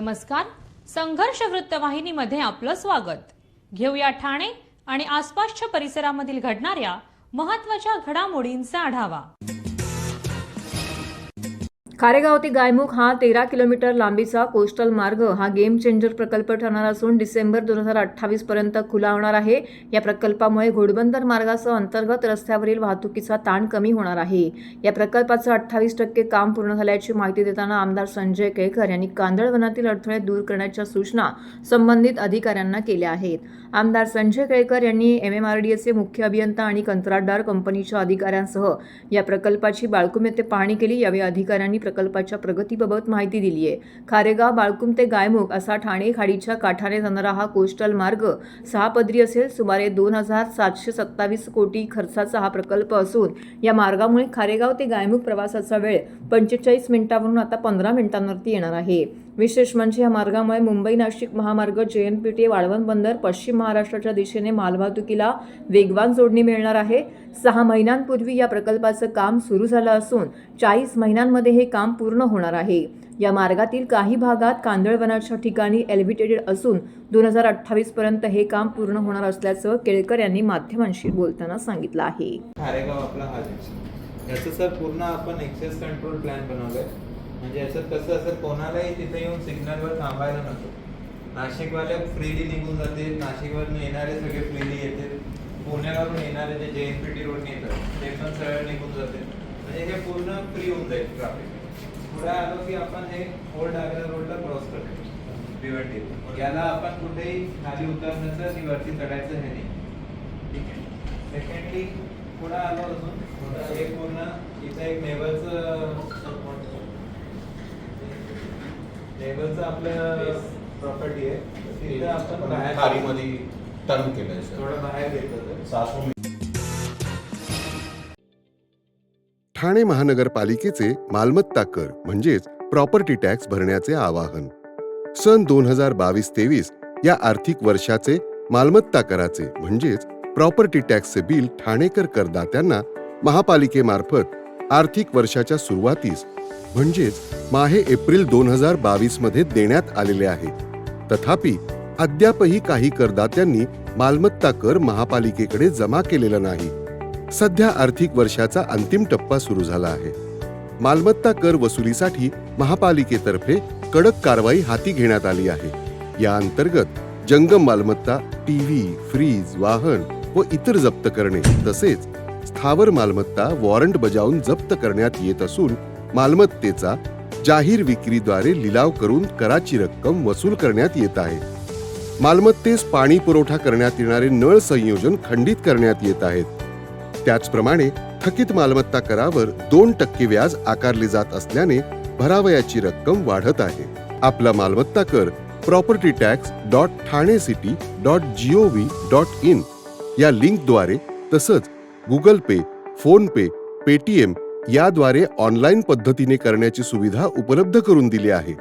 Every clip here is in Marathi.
नमस्कार. संघर्ष वृत्तवाहिनीमध्ये आपलं स्वागत. घेऊया ठाणे आणि आसपासच्या परिसरामधील घडणाऱ्या महत्त्वाच्या घडामोडींचा आढावा. खारेगाव ते गायमुख हा 13 किलोमीटर लांबीचा कोस्टल मार्ग हा गेम चेंजर प्रकल्प ठरणार असून डिसेंबर 2028 पर्यंत खुला होणार आहे. या प्रकल्पामुळे घोडबंदर मार्गासह अंतर्गत रस्त्यावरील वाहतुकीचा ताण कमी होणार आहे. या प्रकल्पाचं 28% काम पूर्ण झाल्याची माहिती देताना आमदार संजय केळकर यांनी कांदळवनातील अडथळे दूर करण्याच्या सूचना संबंधित अधिकाऱ्यांना केल्या आहेत. आमदार संजय केळकर यांनी MMRDAचे मुख्य अभियंता आणि कंत्राटदार कंपनीच्या अधिकाऱ्यांसह या प्रकल्पाची बाळकुम येथे पाहणी केली. यावेळी अधिकाऱ्यांनी प्रकल्पाच्या प्रगतीबाबत माहिती दिली आहे. खारेगाव बाळकुम ते गायमुख असा ठाणे खाडीच्या काठाने जाणारा हा कोस्टल मार्ग 6 पदरी असेल. सुमारे 2,727 कोटी खर्चाचा हा प्रकल्प असून या मार्गामुळे खारेगाव ते गायमुख प्रवासाचा वेळ 45 मिनिटांवरून आता 15 मिनिटांवरती येणार आहे. विशेष म्हणजे या मार्गामुळे मुंबई नाशिक महामार्ग, JNPT, वाळवंट बंदर, पश्चिम महाराष्ट्राच्या दिशेने मालवाहतुकीला वेगवान जोडणी मिळणार आहे. 6 महिन्यांपूर्वी या प्रकल्पाचं काम सुरू झालं असून 40 महिन्यांमध्ये हे काम पूर्ण होणार आहे. या मार्गातील काही भागात कांदळवनाच्या ठिकाणी एलिव्हेटेड असून 2028 पर्यंत हे काम पूर्ण होणार असल्याचं केळकर यांनी माध्यमांशी बोलताना सांगितलं आहे. खारेगाव आपला हा याचं सर पूर्ण आपण एक्सेस कंट्रोल प्लॅन बनवलंय. म्हणजे याच्यात कसं असं कोणालाही तिथे येऊन सिग्नलवर थांबायला नको. नाशिकवाले फ्रीली निघून जातील, नाशिकवरून येणारे सगळे फ्रीली येतील, पुण्यावरून येणारे जे JNPT रोडने येतात ते पण सरळ निघून जातील. म्हणजे हे पूर्ण फ्री होऊन जाईल ट्रॅफिक. पुढे आलो की आपण हे ओल्ड आग्रा रोडला क्रॉस करतो भिवंडी. याला आपण कुठेही खाली उतरण्याचं आणि वरती चढायचं हे नाही. ठीक आहे. सेकंडली पुढे आलो अजून एक पूर्ण इथं एक नेवलचं आपलं प्रॉपर्टी आहे. तिथे आपण बाहेर खाडीमध्ये टर्न केलंय थोडं बाहेर घेतलं. ठाणे महानगरपालिकेचे मालमत्ता कर म्हणजेच प्रॉपर्टी टॅक्स भरण्याचे आवाहन. सन 2022-23 या आर्थिक वर्षाचे मालमत्ता कराचे म्हणजेच प्रॉपर्टी टॅक्सचे बिल ठाणेकर करदात्यांना महापालिकेमार्फत आर्थिक वर्षाच्या सुरुवातीस म्हणजेच माहे एप्रिल 2022 मध्ये देण्यात आलेले आहे. तथापि अद्यापही काही करदात्यांनी मालमत्ता कर महापालिकेकडे जमा केलेला नाही. सध्या आर्थिक वर्षाचा अंतिम टप्पा सुरू झाला आहे. मालमत्ता कर वसुलीसाठी महापालिकेतर्फे कडक कारवाई हाती घेण्यात आली आहे. या अंतर्गत जंगम मालमत्ता, TV, फ्रीज, वाहन व इतर जप्त करणे तसेच स्थावर मालमत्ता वॉरंट बजावून जप्त करण्यात येत असून मालमत्तेचा जाहीर विक्रीद्वारे लिलाव करून कराची रक्कम वसूल करण्यात येत आहे. मालमत्तेस पाणी पुरवठा करण्यात येणारे नळ संयोजन खंडित करण्यात येत आहेत. त्याचप्रमाणे थकीत मालमत्ता करावर 2% व्याज आकारले जात असल्याने भरावयाची रक्कम वाढत आहे. आपला मालमत्ता कर propertytax.thanecity.gov.in या लिंकद्वारे तसंच गुगल पे, फोन पे, पेटीएम याद्वारे ऑनलाईन पद्धतीने करण्याची सुविधा उपलब्ध करून दिली आहे.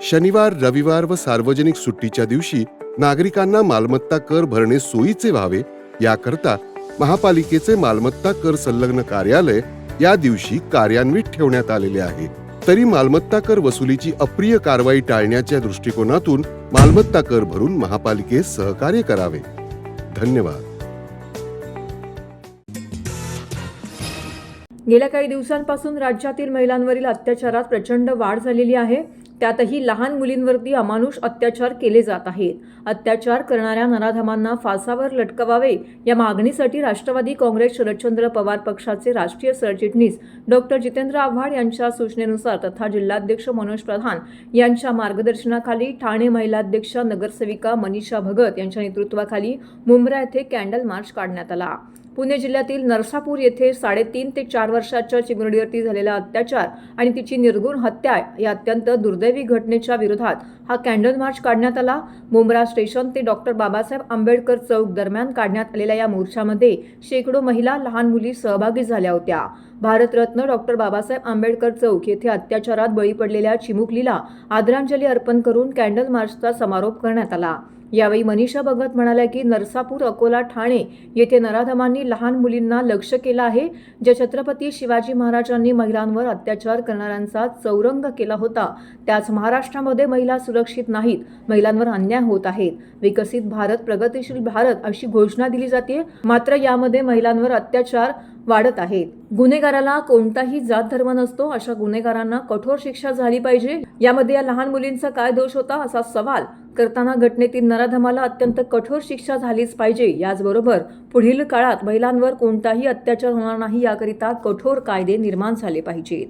शनिवार, रविवार व सार्वजनिक सुट्टीच्या दिवशी नागरिकांना मालमत्ता कर भरणे सोयीचे व्हावे याकरता महापालिकेचे मालमत्ता कर संलग्न कार्यालय या दिवशी कार्यान्वित ठेवण्यात आलेले आहे. तरी मालमत्ता कर वसुलीची अप्रिय कारवाई टाळण्याच्या दृष्टिकोनातून मालमत्ता कर भरून महापालिकेस सहकार्य करावे. धन्यवाद. गेल्या काही दिवसांपासून राज्यातील महिलांवरील अत्याचारात प्रचंड वाढ झालेली आहे. त्यातही लहान मुलींवरती अमानुष अत्याचार केले जात आहेत. अत्याचार करणाऱ्या नराधमांना फासावर लटकवावे या मागणीसाठी राष्ट्रवादी काँग्रेस शरदचंद्र पवार पक्षाचे राष्ट्रीय सरचिटणीस डॉक्टर जितेंद्र आव्हाड यांच्या सूचनेनुसार तथा जिल्हाध्यक्ष मनोज प्रधान यांच्या मार्गदर्शनाखाली ठाणे महिलाध्यक्षा नगरसेविका मनीषा भगत यांच्या नेतृत्वाखाली मुंब्रा येथे कॅन्डल मार्च काढण्यात आला. पुणे जिल्ह्यातील नरसापूर येथे 3.5 ते 4 वर्षाच्या चिमुरडीवरती झालेला अत्याचार आणि तिची निर्घृण हत्या या अत्यंत दुर्दैवी घटनेच्या विरोधात हा कॅन्डल मार्च काढण्यात आला. मुंब्रा स्टेशन ते डॉक्टर बाबासाहेब आंबेडकर चौक दरम्यान काढण्यात आलेल्या या मोर्चामध्ये शेकडो महिला, लहान मुली सहभागी झाल्या होत्या. भारतरत्न डॉक्टर बाबासाहेब आंबेडकर चौक येथे अत्याचारात बळी पडलेल्या चिमुकलीला आदरांजली अर्पण करून कॅन्डल मार्चचा समारोप करण्यात आला. यावेळी मनीषा भगत म्हणाल्या की नरसापूर, अकोला, ठाणे येथे नराधमांनी लहान मुलींना लक्ष्य केलं आहे. ज्या छत्रपती शिवाजी महाराजांनी महिलांवर अत्याचार करणाऱ्यांचा चौरंग केला होता, त्याच महाराष्ट्रामध्ये महिला सुरक्षित नाहीत, महिलांवर अन्याय होत आहेत. विकसित भारत, प्रगतिशील भारत अशी घोषणा दिली जाते, मात्र यामध्ये महिलांवर अत्याचार वाढत आहेत. गुन्हेगाराला कोणताही जात धर्म नसतो, अशा गुन्हेगारांना कठोर शिक्षा झाली पाहिजे. यामध्ये या लहान मुलींचा काय दोष होता असा सवाल करताना घटनेतील नराधमाला अत्यंत कठोर शिक्षा झालीच पाहिजे. याचबरोबर पुढील काळात महिलांवर कोणताही अत्याचार होणार नाही याकरिता कठोर कायदे निर्माण झाले पाहिजेत.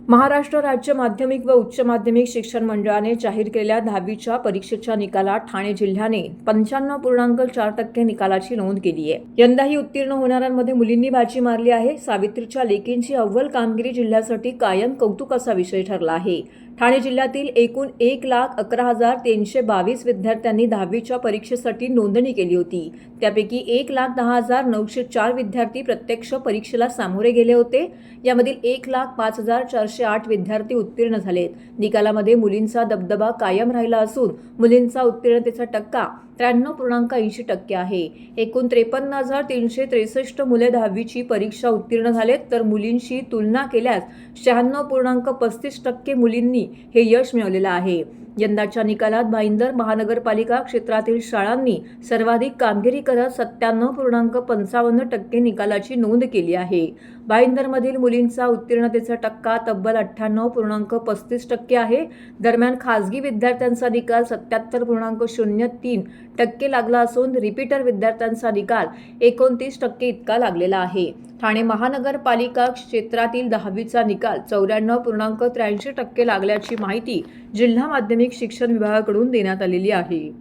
महाराष्ट्र राज्य माध्यमिक व उच्च माध्यमिक शिक्षण मंडळाने जाहीर केलेल्या 10वीच्या परीक्षेच्या निकालात ठाणे जिल्ह्याने 95.4% निकालाची नोंद केली आहे. यंदाही उत्तीर्ण होणाऱ्यांमध्ये मुलींनी बाजी मारली आहे. सावित्रीच्या लेकींची अव्वल कामगिरी जिल्ह्यासाठी कायम कौतुकाचा विषय ठरला आहे. ठाणे जिल्ह्यातील एकूण 1,11,322 विद्यार्थ्यांनी 10वीच्या परीक्षेसाठी नोंदणी केली होती. त्यापैकी 1,10,904 विद्यार्थी प्रत्यक्ष परीक्षेला सामोरे गेले होते. यामधील 1,05,408 विद्यार्थी उत्तीर्ण झालेत. निकालामध्ये मुलींचा दबदबा कायम राहिला असून मुलींचा उत्तीर्णतेचा टक्का 93.80% आहे. एकूण 53,363 मुले 10वीची परीक्षा उत्तीर्ण झालेत, तर मुलींशी तुलना केल्यास 96.35% मुलींनी हे यश मिळवलेलं आहे. यंदाच्या निकालात भाईंदर महानगरपालिका क्षेत्रातील शाळांनी सर्वाधिक कामगिरी करत 97.55% निकालाची नोंद केली आहे. भाईंदरमधील मुलींचा उत्तीर्णतेचा टक्का तब्बल 98.35% आहे. दरम्यान खासगी विद्यार्थ्यांचा निकाल 77.03% लागला असून रिपीटर विद्यार्थ्यांचा निकाल 29% इतका लागलेला आहे. ठाणे महानगरपालिका क्षेत्रातील 10वीचा निकाल 94.83% लागल्याची माहिती जिल्हा माध्यमिक शिक्षण विभागाकडून देण्यात आलेली आहे.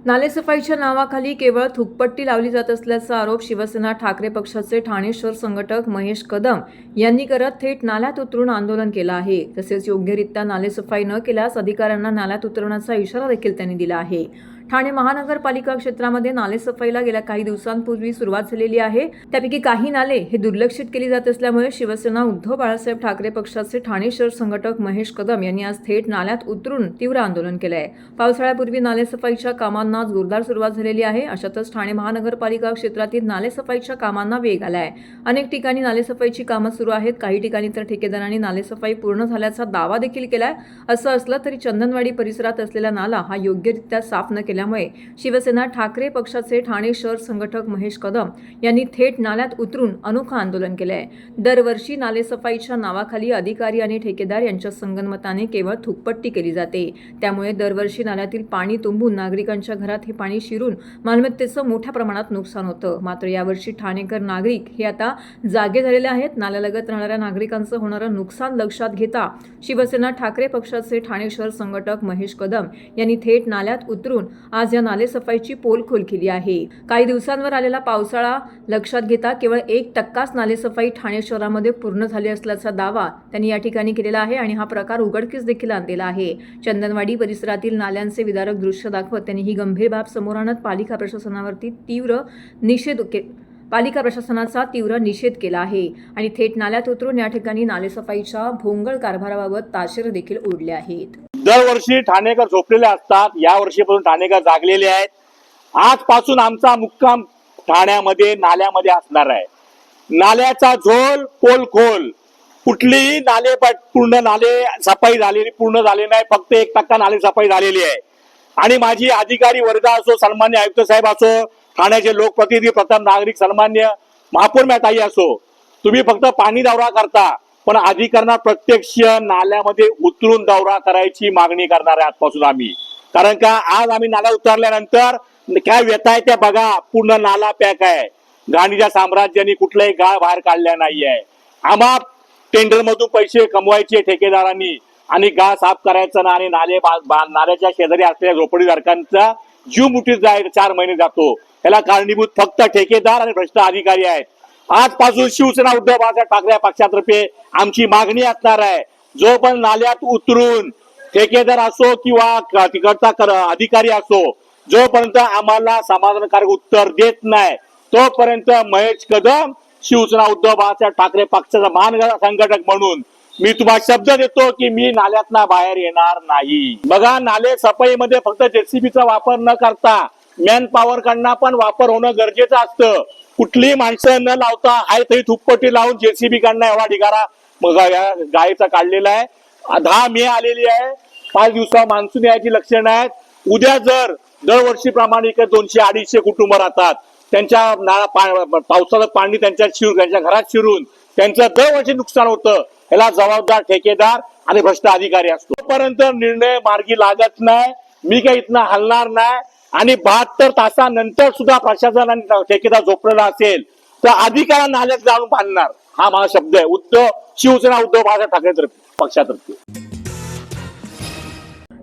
नालेसफाईच्या नावाखाली केवळ थुकपट्टी लावली जात असल्याचा आरोप शिवसेना ठाकरे पक्षाचे ठाणे शहर संघटक महेश कदम यांनी करत थेट नाल्यात उतरून आंदोलन केलं आहे. तसेच योग्यरित्या नालेसफाई न केल्यास अधिकाऱ्यांना नाल्यात उतरवण्याचा इशारा देखील त्यांनी दिला आहे. ठाणे महानगरपालिका क्षेत्रामध्ये नालेसफाईला गेल्या काही दिवसांपूर्वी सुरुवात झालेली आहे. त्यापैकी काही नाले हे दुर्लक्षित केली जात असल्यामुळे शिवसेना उद्धव बाळासाहेब ठाकरे पक्षाचे ठाणे शहर संघटक महेश कदम यांनी आज थेट नाल्यात उतरून तीव्र आंदोलन केलं आहे. पावसाळ्यापूर्वी नालेसफाईच्या कामांना जोरदार सुरुवात झालेली आहे. अशातच ठाणे महानगरपालिका क्षेत्रातील नालेसफाईच्या कामांना वेग आला आहे. अनेक ठिकाणी नालेसफाईची कामं सुरू आहेत. काही ठिकाणी तर ठेकेदारांनी नालेसफाई पूर्ण झाल्याचा दावा देखील केलाय. असं असलं तरी चंदनवाडी परिसरात असलेला नाला हा योग्यरित्या साफ न केल्यामुळे शिवसेना ठाकरे पक्षाचे ठाणे शहर संघटक महेश कदम यांनी थेट नाल्यात उतरून अनोखं आंदोलन केलं आहे. दरवर्षी नालेसफाईच्या नावाखाली अधिकारी आणि ठेकेदार यांच्या संगनमताने केवळ थुकपट्टी केली जाते. त्यामुळे दरवर्षी नाल्यातील पाणी तुंबून नागरिकांच्या घरात हे पाणी शिरून मालमत्तेचं मोठ्या प्रमाणात नुकसान होतं. मात्र यावर्षी ठाणेकर नागरिक हे आता जागे झालेले आहेत. नाल्यालगत राहणाऱ्या नागरिकांचं होणारं नुकसान लक्षात घेता शिवसेना ठाकरे पक्षाचे ठाणे शहर संघटक महेश कदम यांनी थेट नाल्यात उतरून आज या नालेसफाईची पोलखोल केली आहे. काही दिवसांवर आलेला पावसाळा लक्षात घेता केवळ 1% नालेसफाई ठाणे शहरामध्ये पूर्ण झाली असल्याचा दावा त्यांनी या ठिकाणी केलेला आहे आणि हा प्रकार उघडकीस देखील आणलेला आहे. चंदनवाडी परिसरातील नाल्यांचे विदारक दृश्य दाखवत त्यांनी ही गंभीर बाब समोर आणत पालिका प्रशासनाचा तीव्र निषेध केला आहे आणि थेट नाल्यात उतरून या ठिकाणी नालेसफाईच्या भोंगळ कारभाराबाबत ताशेरे देखील उडले आहेत. दरवर्षी ठाणेकर झोपलेले असतात, या वर्षीपासून ठाणेकर जागलेले आहेत. आजपासून आमचा मुक्काम ठाण्यामध्ये नाल्यामध्ये असणार आहे. नाल्याचा झोल पोलखोल, कुठलीही नाले पूर्ण नाले सफाई झालेली पूर्ण झाले नाही, फक्त 1% नाले सफाई झालेली आहे. आणि माझी अधिकारी वर्ग असो, सन्मान्य आयुक्त साहेब असो, ठाण्याचे लोकप्रतिनिधी, प्रथम नागरिक, सन्मान्य महापौर ताई असो, तुम्ही फक्त पाणी दौरा करता, पण अधिकाऱ्यांना प्रत्यक्ष नाल्यामध्ये उतरून दौरा करायची मागणी करणार आहे आजपासून आम्ही. कारण का आज आम्ही नाला उतरल्यानंतर काय व्यथा आहे त्या बघा. पूर्ण नाला पॅक आहे. गांधीच्या साम्राज्याने कुठलाही गाळ बाहेर काढल्या नाहीये. आम्हा टेंडर मधून पैसे कमवायचे ठेकेदारांनी आणि गाळ साफ करायचं ना, आणि नाल्याच्या शेजारी असलेल्या झोपडीधारकांचा जीव मुठीत जायला 4 महिने जातो. याला कारणीभूत फक्त ठेकेदार आणि भ्रष्ट अधिकारी आहेत. आजपासून शिवसेना उद्धव बाळासाहेब ठाकरे पक्षातर्फे आमची मागणी असणार आहे, जो पण नाल्यात उतरून ठेकेदार असो किंवा तिकडचा अधिकारी असो, जोपर्यंत आम्हाला समाधानकारक उत्तर देत नाही तोपर्यंत महेश कदम शिवसेना उद्धव बाळासाहेब ठाकरे पक्षाचा महानगर संघटक म्हणून मी तुम्हाला शब्द देतो की मी नाल्यातनं बाहेर येणार नाही. बघा, नाले सफाईमध्ये फक्त जेसीबीचा वापर न करता मॅन पॉवर कडनं पण वापर होणं गरजेचं असतं. कुठलीही माणसं न लावता आहे तरी थुप्पटी लावून जेसीबी कडनं एवढा ढिगारा गायचा काढलेला आहे. 10 मे आलेली आहे, 5 दिवसा मान्सून यायची लक्षणं आहेत. उद्या जर दरवर्षीप्रमाणे इकडे 200-250 कुटुंब राहतात, त्यांच्या पावसाचं पाणी त्यांच्या घरात शिरून त्यांचं दरवर्षी नुकसान होतं. याला जबाबदार ठेकेदार आणि भ्रष्ट अधिकारी असतो. तोपर्यंत निर्णय मार्गी लागत नाही, मी काही इथनं हलणार नाही. आणि 72 तासानंतर सुद्धा प्रशासन आणि ठेकेदार झोपलेला असेल तर अधिकाऱ्या नाल्यात जाऊन बांधणार, हा माझा शब्द आहे. शिवसेना उद्धव बाळासाहेब ठाकरे पक्षातर्फे.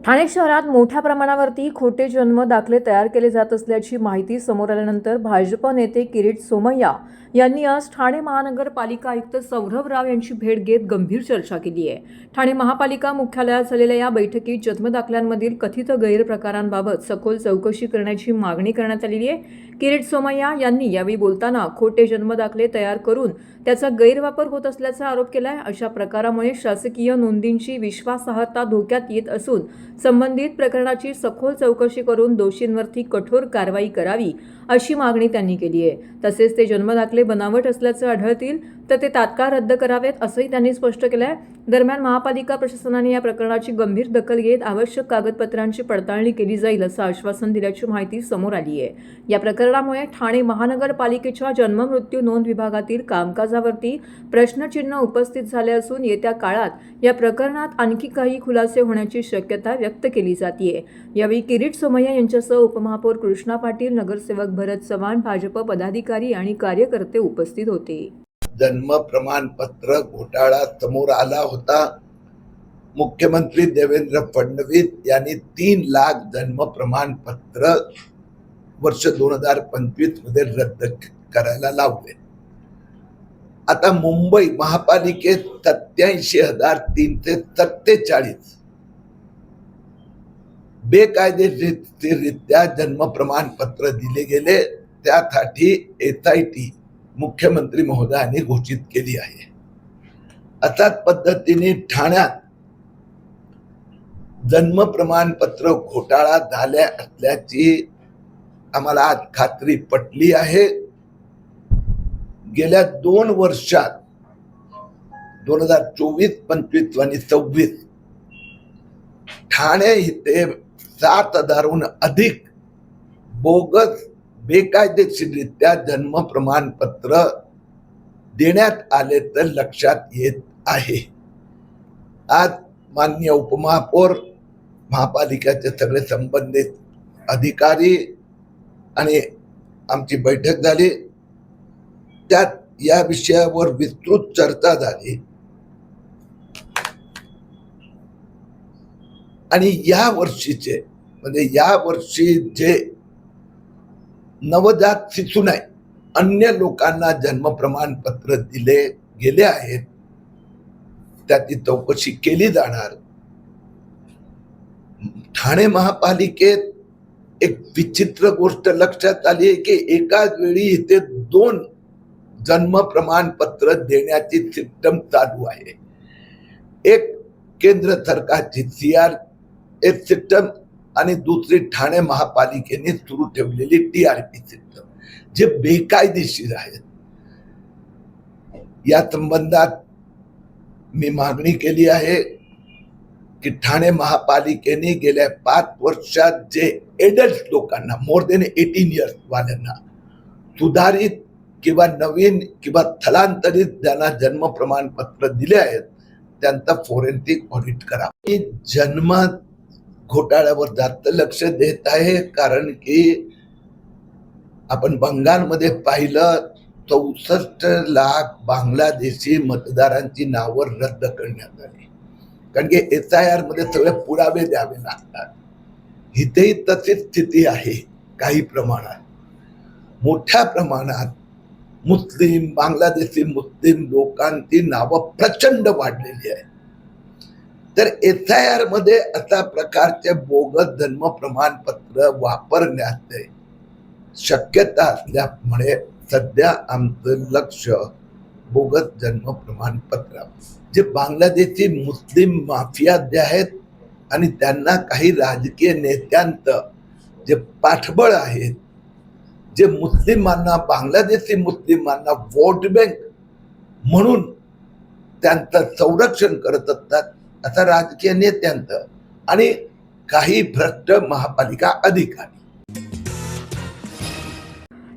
ठाणे शहरात मोठ्या प्रमाणावरती खोटे जन्म दाखले तयार केले जात असल्याची माहिती समोर आल्यानंतर भाजप नेते किरीट सोमय्या यांनी आज ठाणे महानगरपालिका आयुक्त सौरभ राव यांची भेट घेत गंभीर चर्चा केली आहे. ठाणे महापालिका मुख्यालयात झालेल्या या बैठकीत जन्मदाखल्यांमधील कथित गैरप्रकारांबाबत सखोल चौकशी करण्याची मागणी करण्यात आलेली आहे. किरीट सोमय्या यांनी यावेळी बोलताना खोटे जन्मदाखले तयार करून त्याचा गैरवापर होत असल्याचा आरोप केलाय. अशा प्रकारामुळे शासकीय नोंदींची विश्वासार्हता धोक्यात येत असून संबंधित प्रकरणाची सखोल चौकशी करून दोषींवरती कठोर कारवाई करावी अशी मागणी त्यांनी केली आहे. तसेच ते जन्मदाखले बनावट असल्याचं आढळतील तर ते तात्काळ रद्द करावेत असंही त्यांनी स्पष्ट केलं आहे. दरम्यान महापालिका प्रशासनाने या प्रकरणाची गंभीर दखल घेत आवश्यक कागदपत्रांची पडताळणी केली जाईल असं आश्वासन दिल्याची माहिती समोर आली आहे. या प्रकरणामुळे ठाणे महानगरपालिकेच्या जन्म मृत्यू नोंद विभागातील कामकाजावरती प्रश्नचिन्ह उपस्थित झाले असून येत्या काळात या प्रकरणात आणखी काही खुलासे होण्याची शक्यता व्यक्त केली जाते. यावेळी किरीट सोमय्या यांच्यासह उपमहापौर कृष्णा पाटील, नगरसेवक भरत चव्हाण, भाजप पदाधिकारी आणि कार्यकर्ते उपस्थित होते. जन्म प्रमाणपत्र घोटाळा समोर आला होता. मुख्यमंत्री देवेंद्र फडणवीस यांनी 3 लाख जन्म प्रमाणपत्र वर्ष 2025 मध्ये रद्द करायला लावले. आता मुंबई महापालिकेत 87,347 बेकायदेशीररित्या जन्म प्रमाणपत्र दिले गेले. त्यासाठी SIT मुख्यमंत्री महोदयांनी घोषित केली आहे. अशाच पद्धतीने ठाण्यात जन्म प्रमाणपत्र घोटाळा झाल्या असल्याची आम्हाला आज खात्री पटली आहे. गेल्या 2 वर्षात 2024, 25 आणि 26 ठाणे इथे 7,000हून अधिक बोगस बेकायदेशीररित्या जन्म प्रमाणपत्र देण्यात आले तर लक्षात येत आहे. आज माननीय उपमहापौर, महापालिकेचे सगळे संबंधित अधिकारी आणि आमची बैठक झाली. त्यात या विषयावर विस्तृत चर्चा झाली आणि या वर्षीचे म्हणजे या वर्षी जे नवजात शिशू नाही अन्य लोकांना जन्म प्रमाणपत्र दिले गेले आहेत त्याची चौकशी केली जाणार. ठाणे महापालिकेत एक विचित्र गोष्ट लक्षात आली आहे की एकाच वेळी इथे 2 जन्म प्रमाणपत्र देण्याची सिस्टम चालू आहे. एक केंद्र सरकारची CRS सिस्टम आणि दुसरी ठाणे महापालिकेने सुरू ठेवलेली TRP सिस्टम, जे बेकायदेशीर आहेत. या संबंधात मी मागणी केली आहे की ठाणे महापालिकेने गेल्या 5 वर्षात जे एडल्ट लोकांना मोर देन 18 इयर्स वाल्यांना सुधारित किंवा नवीन किंवा स्थलांतरित ज्यांना जन्म प्रमाणपत्र दिले आहेत त्यांचा फॉरेन्सिक ऑडिट करा. जन्म घोटाळ्यावर जास्त लक्ष देत आहे कारण की आपण बंगालमध्ये पाहिलं 64 लाख बांगलादेशी मतदारांची नावं रद्द करण्यात आली कारण की SIR मध्ये सगळे पुरावे द्यावे लागतात. इथेही तशीच स्थिती आहे. काही प्रमाणात मोठ्या प्रमाणात मुस्लिम, बांगलादेशी मुस्लिम लोकांची नावं प्रचंड वाढलेली आहे. तर SIR मध्ये अशा प्रकारचे बोगस जन्म प्रमाणपत्र वापरण्याची शक्यता असल्यामुळे सध्या आमचं लक्ष बोगस जन्म प्रमाणपत्र, जे बांगलादेशी मुस्लिम माफिया जे आहेत आणि त्यांना काही राजकीय नेत्यांचं जे पाठबळ आहे, जे मुस्लिमांना, बांगलादेशी मुस्लिमांना वोट बँक म्हणून त्यांचं संरक्षण करत असतात, असा राजकीय नेत्यांचं आणि काही भ्रष्ट महापालिका अधिकारी.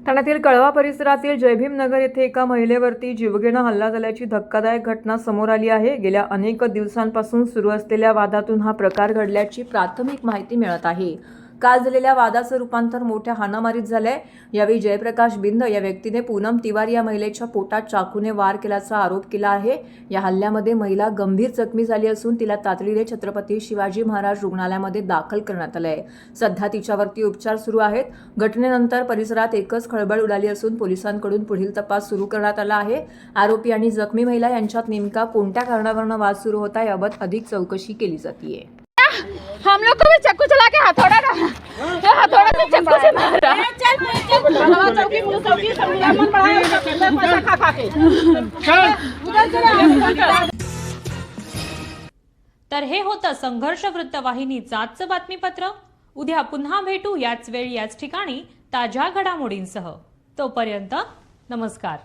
ठाण्यातील कळवा परिसरातील जयभीम नगर येथे एका महिलेवरती जीवघेणा हल्ला झाल्याची धक्कादायक घटना समोर आली आहे. गेल्या अनेक दिवसांपासून सुरू असलेल्या वादातून हा प्रकार घडल्याची प्राथमिक माहिती मिळत आहे. काल झालेल्या वादाचं रूपांतर मोठ्या हाणामारीत झालंय. यावेळी जयप्रकाश बिंद या व्यक्तीने पूनम तिवारी या महिलेच्या पोटात चाकूने वार केल्याचा आरोप केला आहे. या हल्ल्यामध्ये महिला गंभीर जखमी झाली असून तिला तातडीने छत्रपती शिवाजी महाराज रुग्णालयामध्ये दाखल करण्यात आलंय. सध्या तिच्यावरती उपचार सुरू आहेत. घटनेनंतर परिसरात एकच खळबळ उडाली असून पोलिसांकडून पुढील तपास सुरू करण्यात आला आहे. आरोपी आणि जखमी महिला यांच्यात नेमका कोणत्या कारणावरून वाद सुरू होता याबाबत अधिक चौकशी केली जातीये. हम लोग को भी चाकू चला के हथौड़ा डाला, हथौड़ा से चाकू से मारा। चौकी सब मिला मन बढ़ाया, पैसा खा के। तर हे होतं संघर्ष वृत्तवाहिनीचं आजचं बातमीपत्र. उद्या पुन्हा भेटू याच वेळी याच ठिकाणी ताज्या घडामोडींसह. तोपर्यंत नमस्कार.